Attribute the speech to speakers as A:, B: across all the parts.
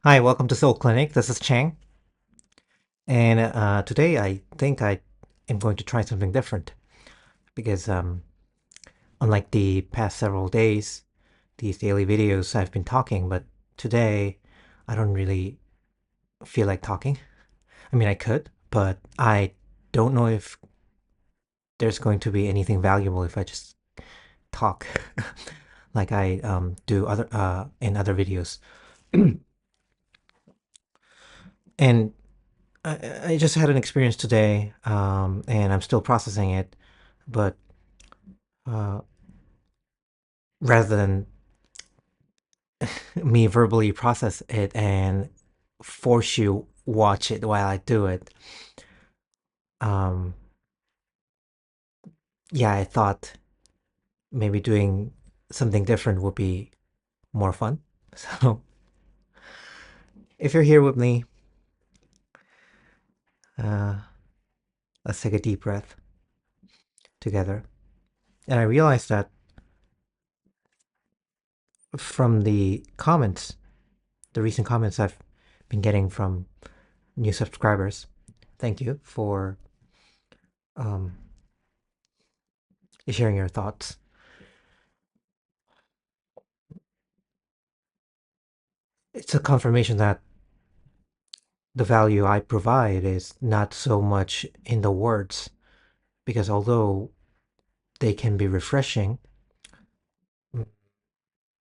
A: Hi, welcome to Soul Clinic. This is Chang, and today I think I am going to try something different because, unlike the past several days, these daily videos I've been talking, but today I don't really feel like talking. I mean, I could, but I don't know if there's going to be anything valuable if I just talk like I do other in other videos. And I just had an experience today, and I'm still processing it. But uh, rather than me verbally process it and force you watch it while I do it, um, yeah, I thought maybe doing something different would be more fun. So if you're here with me, uh, let's take a deep breath together. And I realized that from the comments, the recent comments I've been getting from new subscribers, thank you for um, sharing your thoughts. It's a confirmation that the value I provide is not so much in the words, because although they can be refreshing,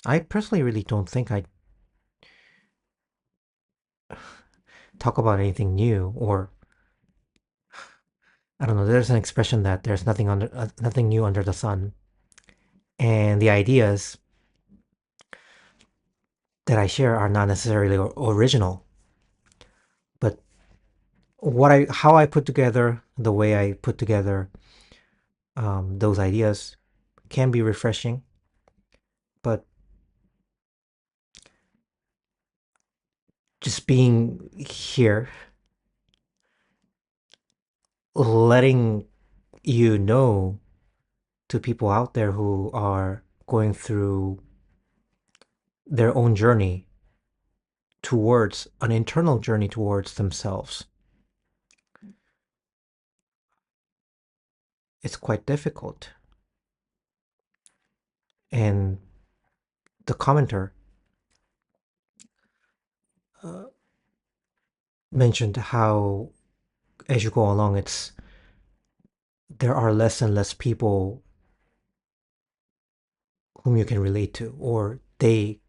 A: I personally really don't think I talk about anything new, or I don't know. There's an expression that there's nothing new under the sun, and the ideas that I share are not necessarily original, but how I put together, the way I put together those ideas can be refreshing, but just being here, letting you know to people out there who are going through their own journey towards an internal journey towards themselves. It's quite difficult. And the commenter uh, mentioned how, as you go along, there are less and less people whom you can relate to, or they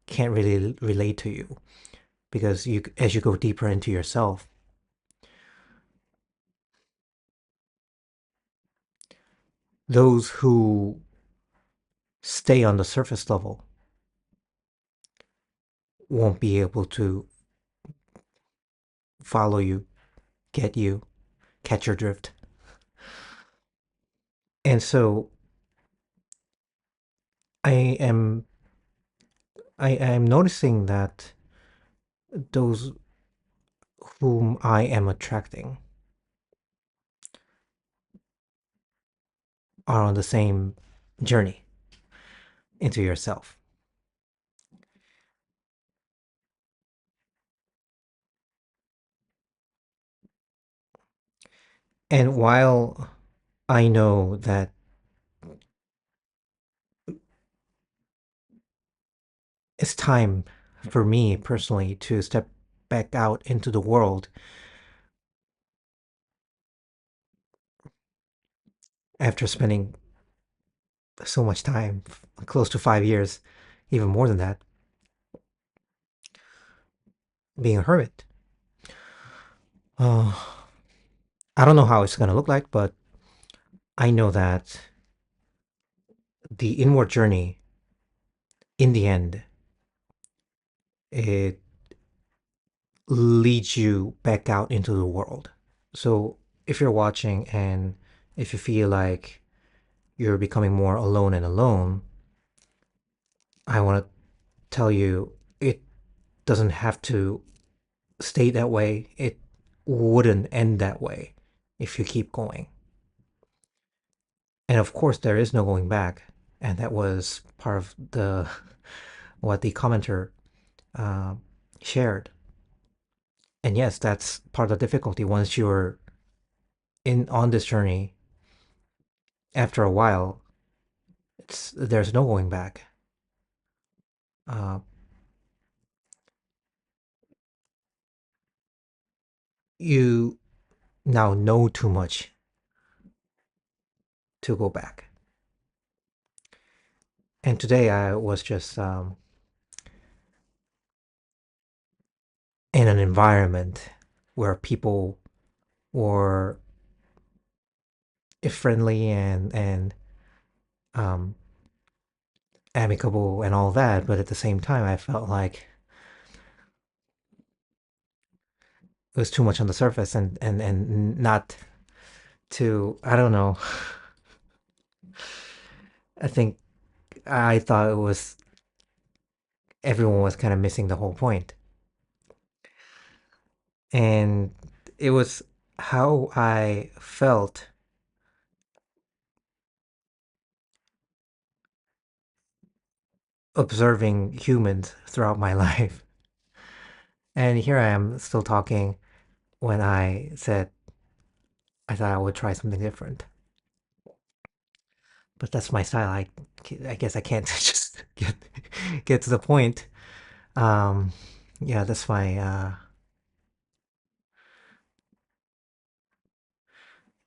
A: can't really relate to you because as you go deeper into yourself, those who stay on the surface level won't be able to follow you, get you, catch your drift. And so I am I am noticing that those whom I am attracting are on the same journey into yourself. And while I know that it's time for me personally to step back out into the world after spending so much time, close to 5 years, even more than that, being a hermit. Uh, I don't know how it's going to look like, but I know that the inward journey, in the end, it leads you back out into the world. So if you're watching and if you feel like you're becoming more alone and alone, I want to tell you it doesn't have to stay that way. It wouldn't end that way if you keep going. And of course, there is no going back. And that was part of the what the commenter uh, shared. And yes, that's part of the difficulty. Once you're in on this journey, after a while, there's no going back. Uh, you now know too much to go back. And today I was just in an environment where people were friendly and um, amicable and all that, but at the same time, I felt like it was too much on the surface and not to, I don't know. I think I thought it was everyone was kind of missing the whole point. And it was how I felt observing humans throughout my life. And here I am still talking when I said I thought I would try something different. But that's my style. I guess I can't just get to the point. Um, yeah, that's my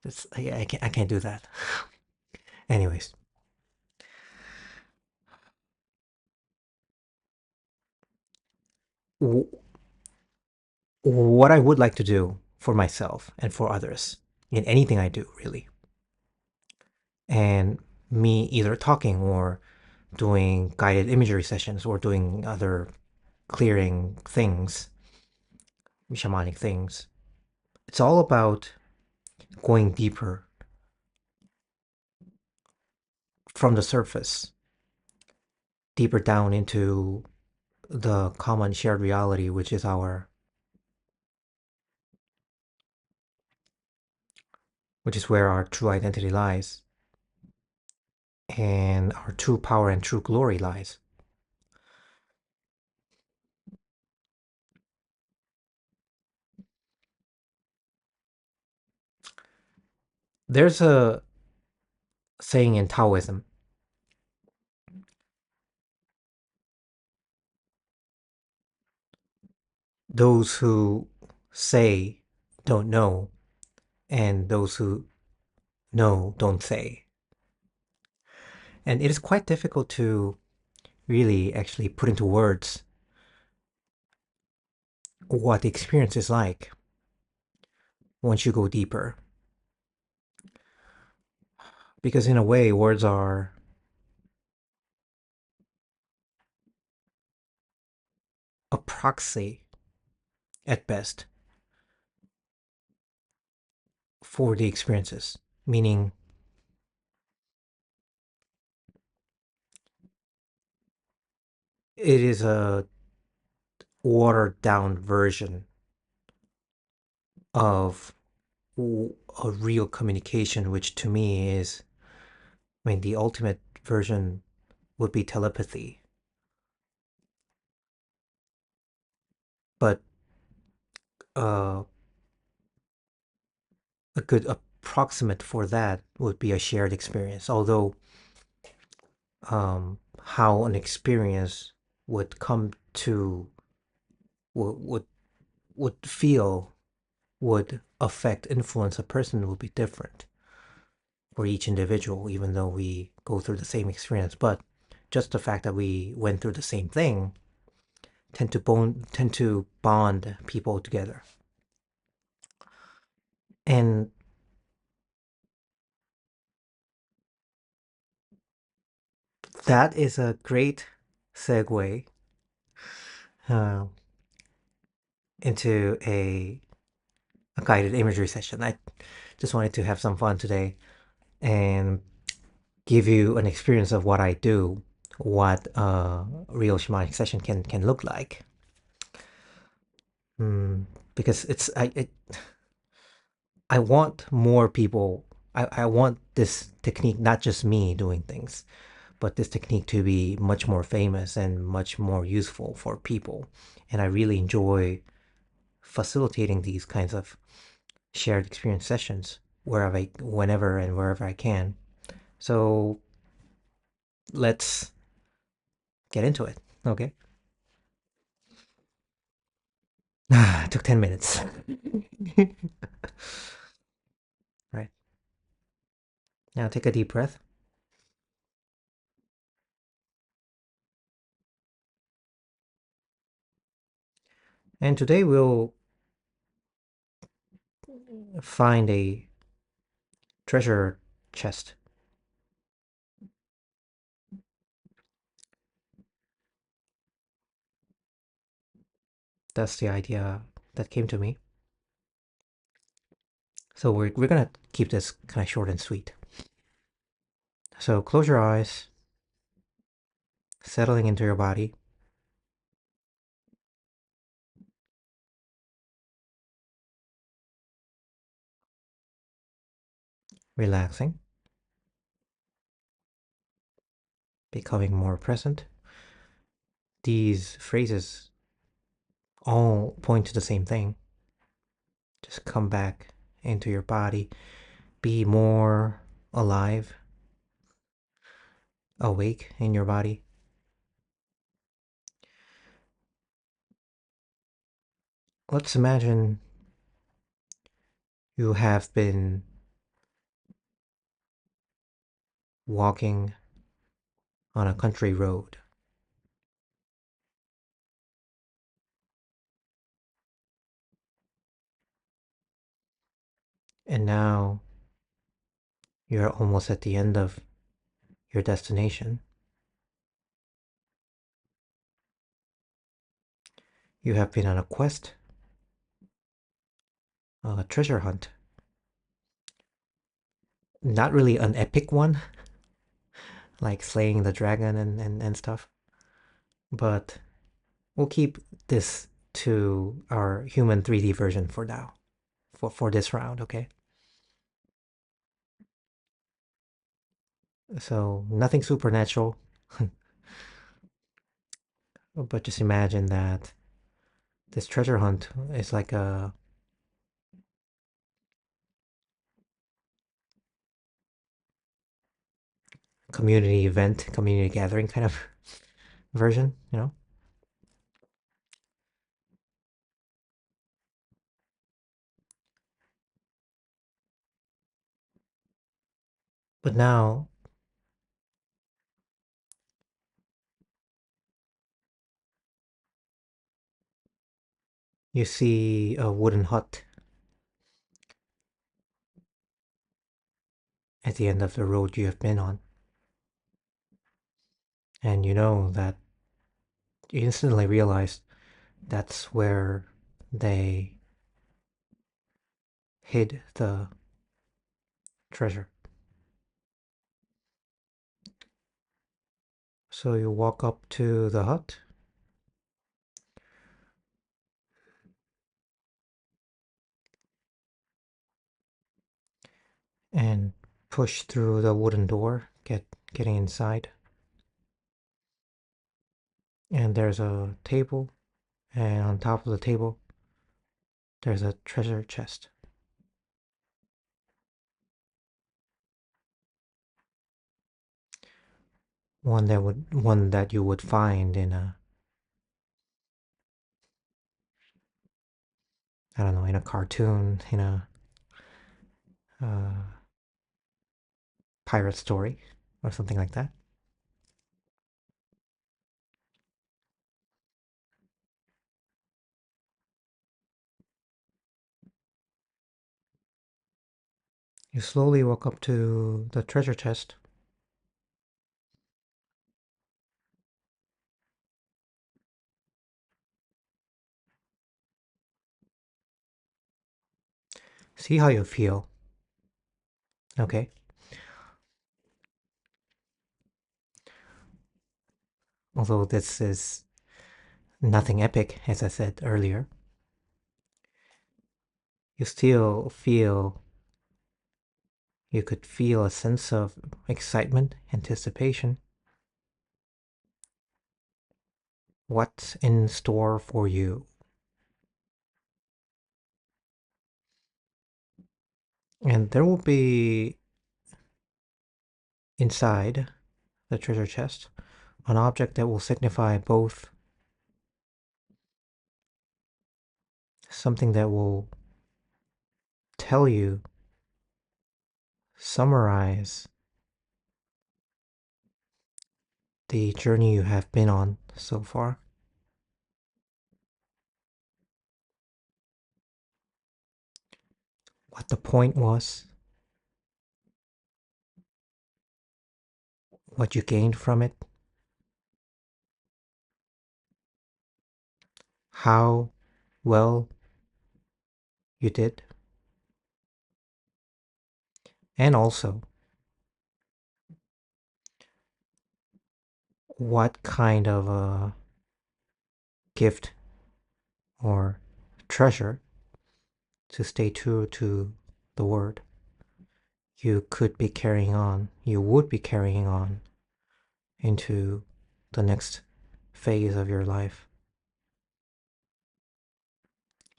A: that's yeah, I can't do that. Anyways, w- what I would like to do for myself and for others in anything I do, really, and me either talking or doing guided imagery sessions or doing other clearing things, shamanic things. It's all about going deeper from the surface, deeper down into the common shared reality, which is where our true identity lies and our true power and true glory lies. There's a saying in Taoism: those who say don't know, and those who know don't say. And it is quite difficult to really actually put into words what the experience is like once you go deeper. Because in a way, words are a proxy at best for the experiences, meaning it is a watered down version of a real communication, which to me is, I mean, the ultimate version would be telepathy. But uh, a good approximate for that would be a shared experience. Although how an experience would come to would would feel would affect influence a person would be different for each individual, even though we go through the same experience. But just the fact that we went through the same thing tend to bond people together. And that is a great segue uh, into a guided imagery session. I just wanted to have some fun today and give you an experience of what I do, what a real shamanic session can look like. Because I want more people. I want this technique, not just me doing things, but this technique to be much more famous and much more useful for people. And I really enjoy facilitating these kinds of shared experience sessions whenever and wherever I can. So let's get into it. Okay. It took 10 minutes. Right. Now take a deep breath. And today we'll find a treasure chest. That's the idea that came to me. So we're gonna keep this kind of short and sweet. So close your eyes, settling into your body, relaxing, becoming more present. These phrases all point to the same thing. Just come back into your body, be more alive, awake in your body. Let's imagine you have been walking on a country road, and now you're almost at the end of your destination. You have been on a quest, a treasure hunt. Not really an epic one, like slaying the dragon and stuff, but we'll keep this to our human 3D version for now, for this round, okay? So nothing supernatural, but just imagine that this treasure hunt is like a community event, community gathering kind of version, you know? But now you see a wooden hut at the end of the road you have been on. And you know that you instantly realize that's where they hid the treasure. So you walk up to the hut and push through the wooden door, getting inside. And there's a table, and on top of the table, there's a treasure chest. One that you would find in a, I don't know, in a cartoon, in a uh, pirate story or something like that. You slowly walk up to the treasure chest. See how you feel. Okay. Although this is nothing epic, as I said earlier, you still feel, you could feel a sense of excitement, anticipation. what's in store for you. And there will be inside the treasure chest an object that will signify both something that will tell you, summarize the journey you have been on so far. What the point was, what you gained from it, how well you did, and also what kind of a gift or treasure, to stay true to the word, you could be carrying on, you would be carrying on into the next phase of your life.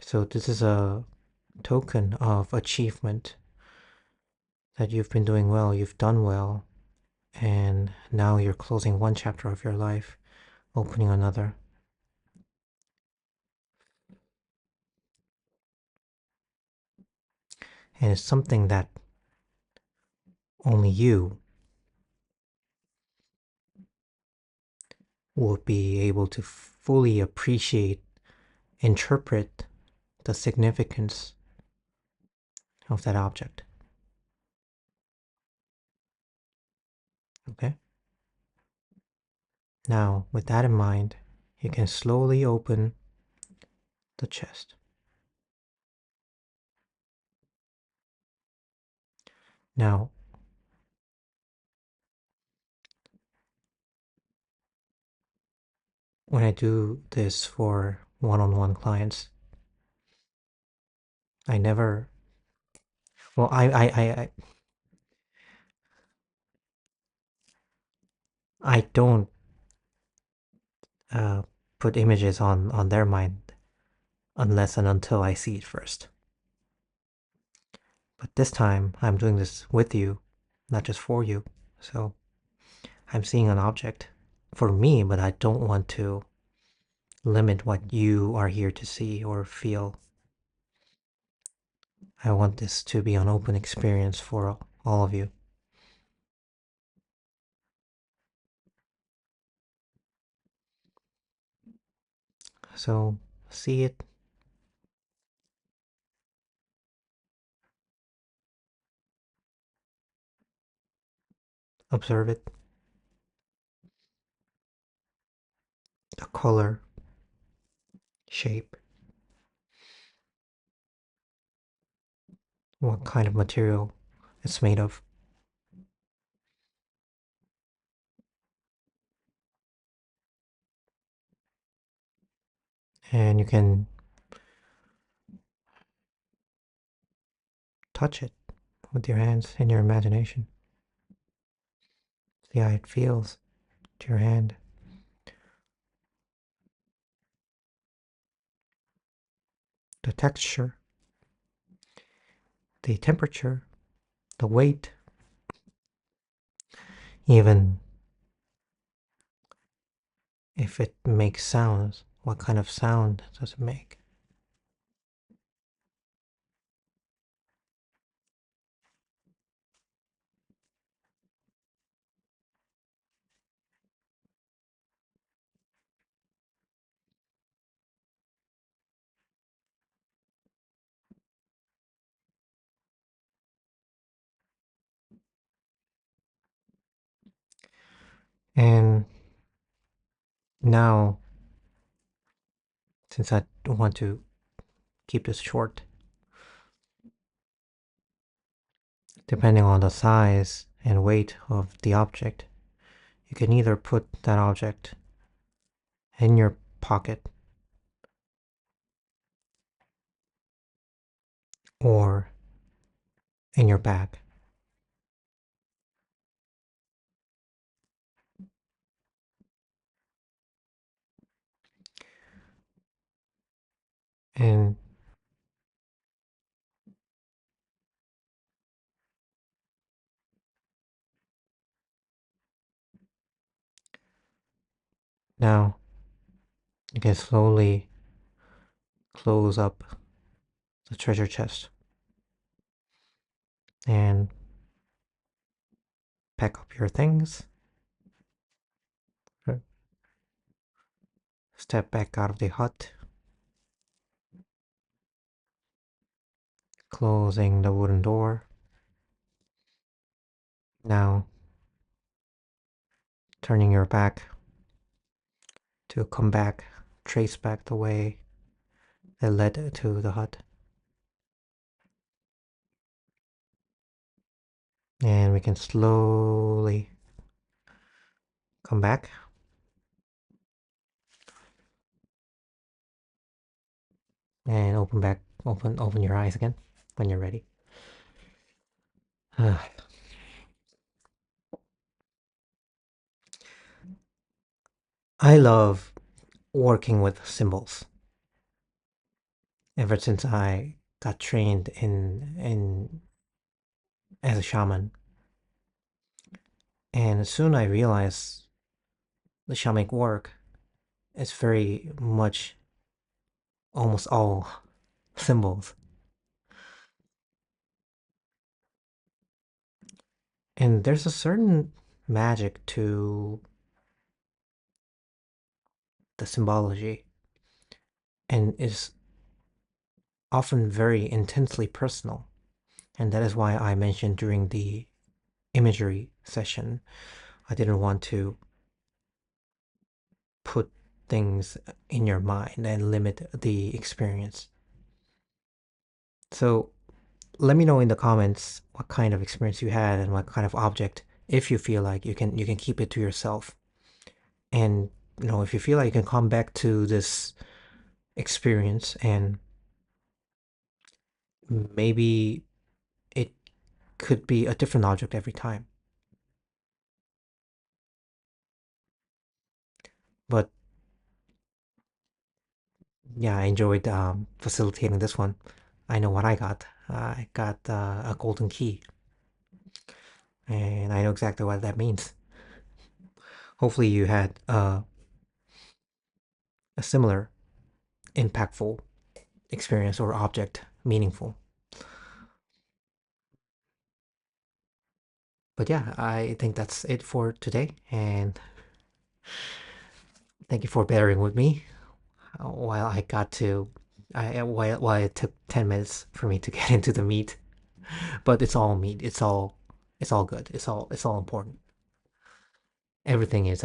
A: So this is a token of achievement that you've been doing well, you've done well, and now you're closing one chapter of your life, opening another. And it's something that only you will be able to fully appreciate, interpret the significance of that object. Okay? Now, with that in mind, you can slowly open the chest. Now, when I do this for one-on-one clients, I never, well, I don't uh, put images on their mind unless and until I see it first. But this time, I'm doing this with you, not just for you. So I'm seeing an object for me, but I don't want to limit what you are here to see or feel. I want this to be an open experience for all of you. So see it, observe it, the color, shape, what kind of material it's made of. And you can touch it with your hands in your imagination. See how it feels to your hand. The texture, the temperature, the weight, even if it makes sounds, what kind of sound does it make? And now, since I want to keep this short, depending on the size and weight of the object, you can either put that object in your pocket or in your bag. And now you can slowly close up the treasure chest and pack up your things. Step back out of the hut, closing the wooden door. Now turning your back to come back, trace back the way that led to the hut. And we can slowly come back. And open your eyes again when you're ready. I love working with symbols. Ever since I got trained in as a shaman, and soon I realized the shamanic work is very much almost all symbols. And there's a certain magic to the symbology, and is often very intensely personal. And that is why I mentioned during the imagery session, I didn't want to put things in your mind and limit the experience. So let me know in the comments what kind of experience you had and what kind of object, if you feel like you can keep it to yourself. And if you feel like you can come back to this experience, and maybe it could be a different object every time. But yeah, I enjoyed facilitating this one. I know what I got. I got a golden key, and I know exactly what that means. Hopefully, you had a similar impactful experience or object, meaningful. But yeah, I think that's it for today, and thank you for bearing with me while I got to. While it took 10 minutes for me to get into the meat, but it's all meat. It's all good. It's all important. Everything is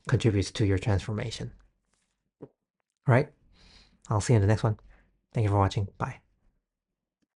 A: contributes to your transformation. All right. I'll see you in the next one. Thank you for watching. Bye.